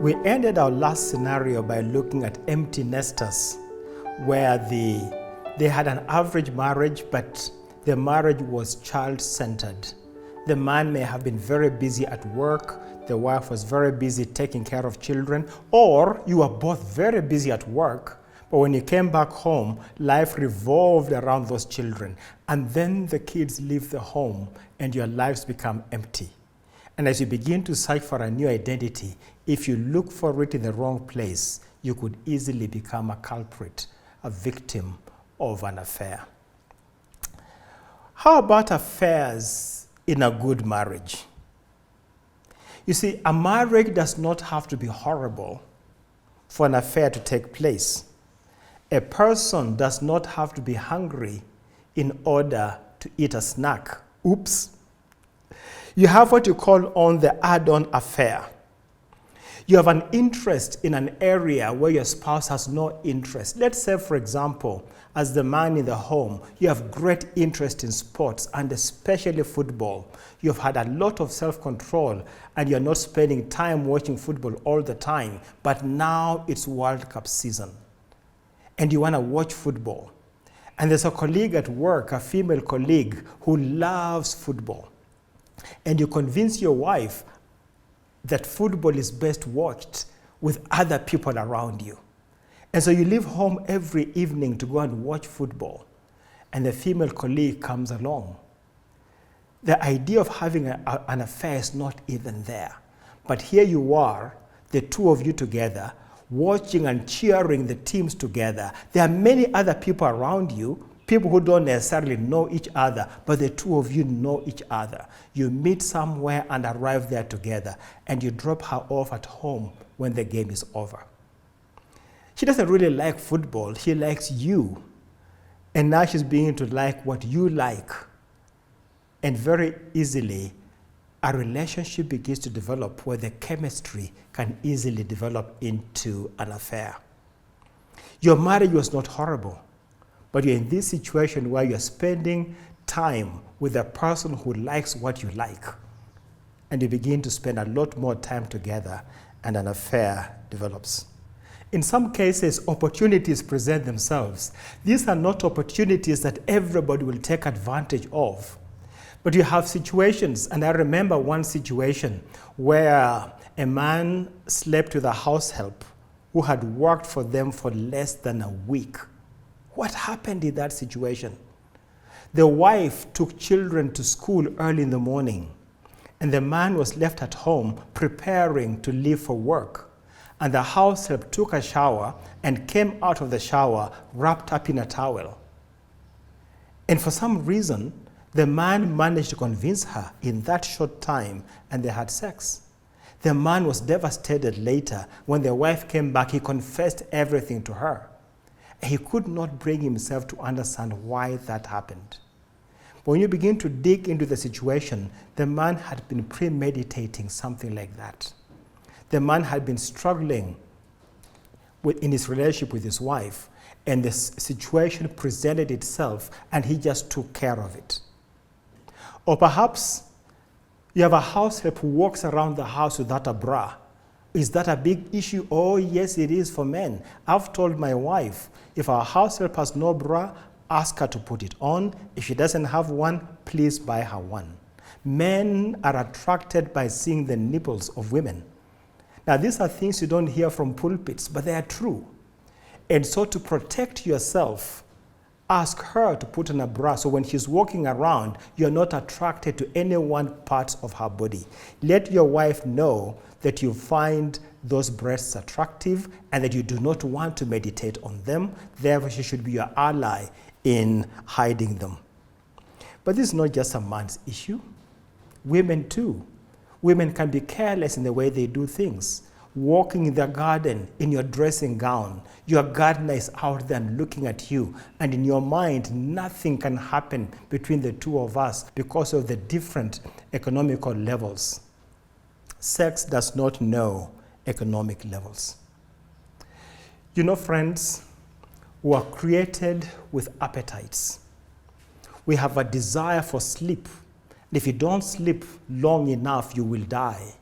We ended our last scenario by looking at empty nesters, where they had an average marriage, but the marriage was child-centered. The man may have been very busy at work, the wife was very busy taking care of children, or you were both very busy at work, but when you came back home, life revolved around those children. And then the kids leave the home and your lives become empty. And as you begin to search for a new identity, if you look for it in the wrong place, you could easily become a culprit, a victim of an affair. How about affairs in a good marriage? You see, a marriage does not have to be horrible for an affair to take place. A person does not have to be hungry in order to eat a snack. Oops. You have what you call on the add-on affair. You have an interest in an area where your spouse has no interest. Let's say, for example, as the man in the home, you have great interest in sports and especially football. You've had a lot of self-control and you're not spending time watching football all the time, but now it's World Cup season and you want to watch football. And there's a colleague at work, a female colleague, who loves football. And you convince your wife that football is best watched with other people around you. And so you leave home every evening to go and watch football, and the female colleague comes along. The idea of having an affair is not even there. But here you are, the two of you together, watching and cheering the teams together. There are many other people around you, people who don't necessarily know each other, but the two of you know each other. You meet somewhere and arrive there together, and you drop her off at home when the game is over. She doesn't really like football, she likes you. And now she's beginning to like what you like. And very easily, a relationship begins to develop where the chemistry can easily develop into an affair. Your marriage was not horrible, but you're in this situation where you're spending time with a person who likes what you like. And you begin to spend a lot more time together, and an affair develops. In some cases, opportunities present themselves. These are not opportunities that everybody will take advantage of. But you have situations, and I remember one situation where a man slept with a house help who had worked for them for less than a week. What happened in that situation? The wife took children to school early in the morning, and the man was left at home preparing to leave for work. And the house help took a shower and came out of the shower wrapped up in a towel. And for some reason, the man managed to convince her in that short time, and they had sex. The man was devastated later. When the wife came back, he confessed everything to her. He could not bring himself to understand why that happened. But when you begin to dig into the situation, the man had been premeditating something like that. The man had been struggling in his relationship with his wife, and the situation presented itself, and he just took care of it. Or perhaps you have a house help who walks around the house without a bra. Is that a big issue? Oh, yes, it is for men. I've told my wife, if our house help has no bra, ask her to put it on. If she doesn't have one, please buy her one. Men are attracted by seeing the nipples of women. Now, these are things you don't hear from pulpits, but they are true. And so to protect yourself, ask her to put on a bra so when she's walking around, you're not attracted to any one part of her body. Let your wife know that you find those breasts attractive and that you do not want to meditate on them. Therefore, she should be your ally in hiding them. But this is not just a man's issue. Women too. Women can be careless in the way they do things. Walking in the garden in your dressing gown, your gardener is out there looking at you, and in your mind, nothing can happen between the two of us because of the different economical levels. Sex does not know economic levels. You know, friends, we are created with appetites. We have a desire for sleep. And if you don't sleep long enough, you will die.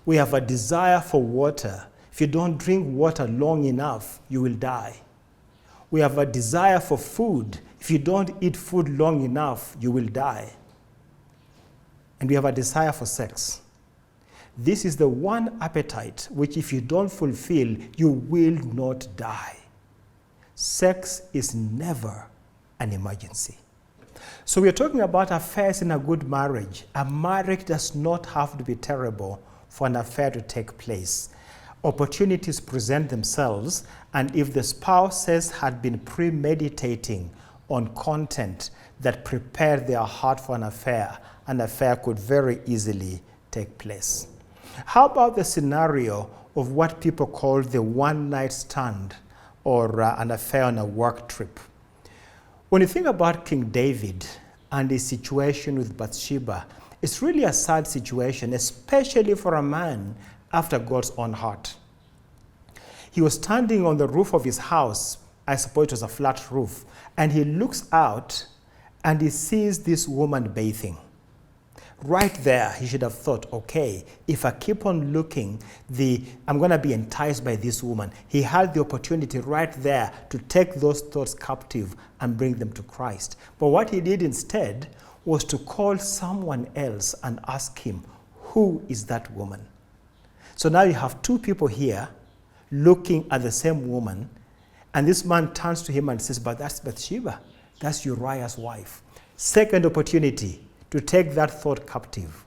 We have a desire for water. If you don't drink water long enough, you will die. We have a desire for food. If you don't eat food long enough, you will die. And we have a desire for sex. This is the one appetite which, if you don't fulfill, you will not die. Sex is never an emergency. So we're talking about affairs in a good marriage. A marriage does not have to be terrible for an affair to take place. Opportunities present themselves, and if the spouses had been premeditating on content that prepared their heart for an affair could very easily take place. How about the scenario of what people call the one-night stand or an affair on a work trip? When you think about King David and his situation with Bathsheba, it's really a sad situation, especially for a man after God's own heart. He was standing on the roof of his house, I suppose it was a flat roof, and he looks out and he sees this woman bathing. Right there, he should have thought, okay, if I keep on looking, I'm going to be enticed by this woman. He had the opportunity right there to take those thoughts captive and bring them to Christ. But what he did instead was to call someone else and ask him, who is that woman? So now you have two people here looking at the same woman, and this man turns to him and says, but that's Bathsheba. That's Uriah's wife. Second opportunity to take that thought captive.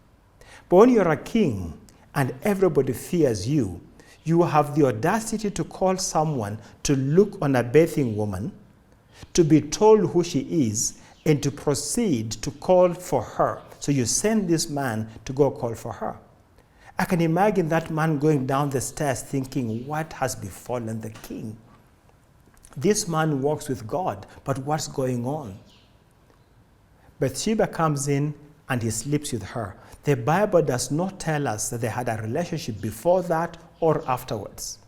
But when you're a king and everybody fears you, you have the audacity to call someone to look on a bathing woman, to be told who she is, and to proceed to call for her. So you send this man to go call for her. I can imagine that man going down the stairs thinking, what has befallen the king? This man walks with God, but what's going on? Bathsheba comes in and he sleeps with her. The Bible does not tell us that they had a relationship before that or afterwards.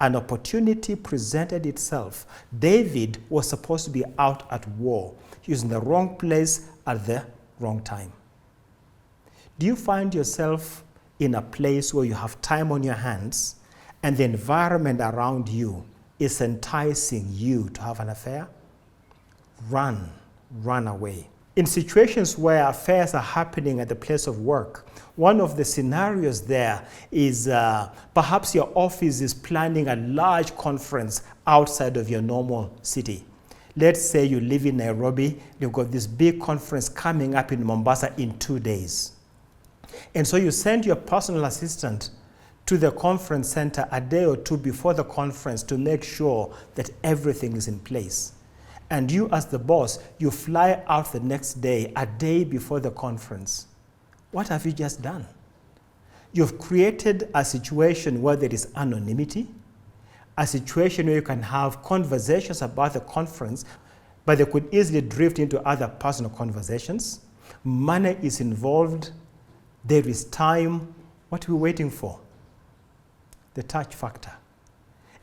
An opportunity presented itself. David was supposed to be out at war. He was in the wrong place at the wrong time. Do you find yourself in a place where you have time on your hands and the environment around you is enticing you to have an affair? Run away. In situations where affairs are happening at the place of work, one of the scenarios there is perhaps your office is planning a large conference outside of your normal city. Let's say you live in Nairobi, you've got this big conference coming up in Mombasa in 2 days. And so you send your personal assistant to the conference center a day or two before the conference to make sure that everything is in place. And you, as the boss, you fly out the next day, a day before the conference. What have you just done? You've created a situation where there is anonymity, a situation where you can have conversations about the conference, but they could easily drift into other personal conversations. Money is involved. There is time. What are we waiting for? The touch factor.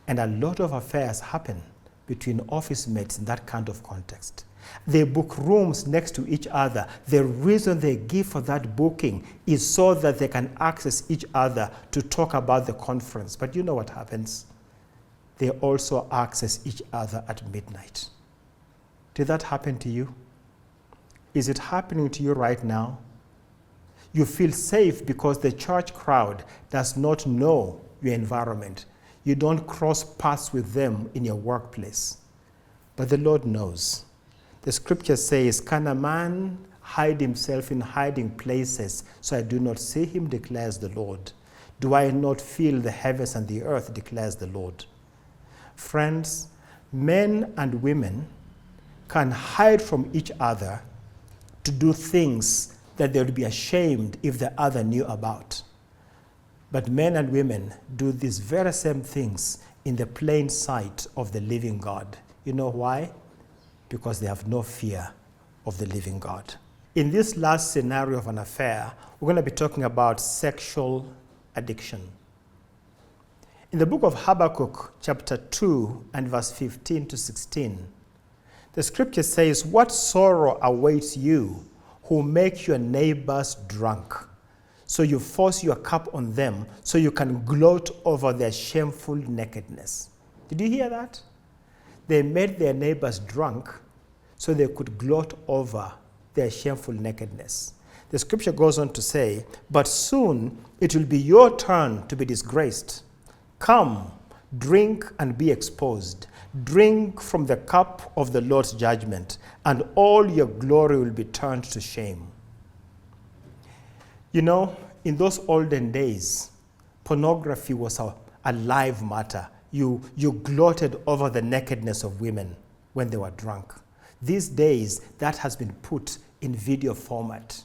And a lot of affairs happen between office mates in that kind of context. They book rooms next to each other. The reason they give for that booking is so that they can access each other to talk about the conference. But you know what happens? They also access each other at midnight. Did that happen to you? Is it happening to you right now? You feel safe because the church crowd does not know your environment. You don't cross paths with them in your workplace. But the Lord knows. The scripture says, can a man hide himself in hiding places so I do not see him, declares the Lord? Do I not feel the heavens and the earth, declares the Lord? Friends, men and women can hide from each other to do things that they would be ashamed if the other knew about. But men and women do these very same things in the plain sight of the living God. You know why? Because they have no fear of the living God. In this last scenario of an affair, we're going to be talking about sexual addiction. In the book of Habakkuk, chapter 2 and verse 15 to 16, the scripture says, what sorrow awaits you who make your neighbors drunk, So you force your cup on them so you can gloat over their shameful nakedness. Did you hear that? They made their neighbors drunk so they could gloat over their shameful nakedness. The scripture goes on to say, but soon it will be your turn to be disgraced. Come, drink and be exposed. Drink from the cup of the Lord's judgment, and all your glory will be turned to shame. You know, in those olden days, pornography was a live matter. You gloated over the nakedness of women when they were drunk. These days, that has been put in video format.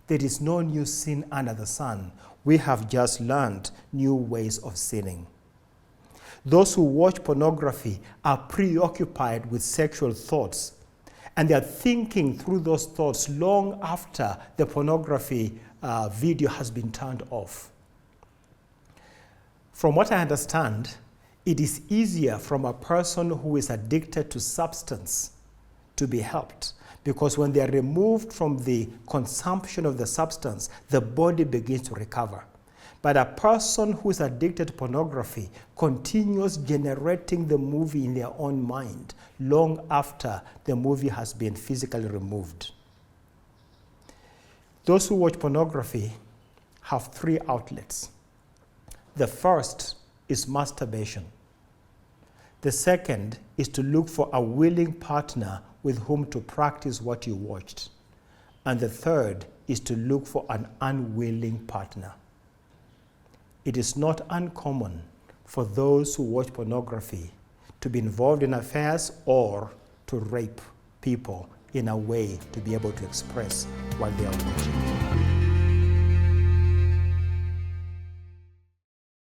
There is no new sin under the sun. We have just learned new ways of sinning. Those who watch pornography are preoccupied with sexual thoughts, and they are thinking through those thoughts long after the pornography video has been turned off. From what I understand, it is easier from a person who is addicted to substance to be helped, because when they are removed from the consumption of the substance, the body begins to recover. But a person who is addicted to pornography continues generating the movie in their own mind long after the movie has been physically removed. Those who watch pornography have three outlets. The first is masturbation. The second is to look for a willing partner with whom to practice what you watched. And the third is to look for an unwilling partner. It is not uncommon for those who watch pornography to be involved in affairs or to rape people in a way to be able to express what they are watching.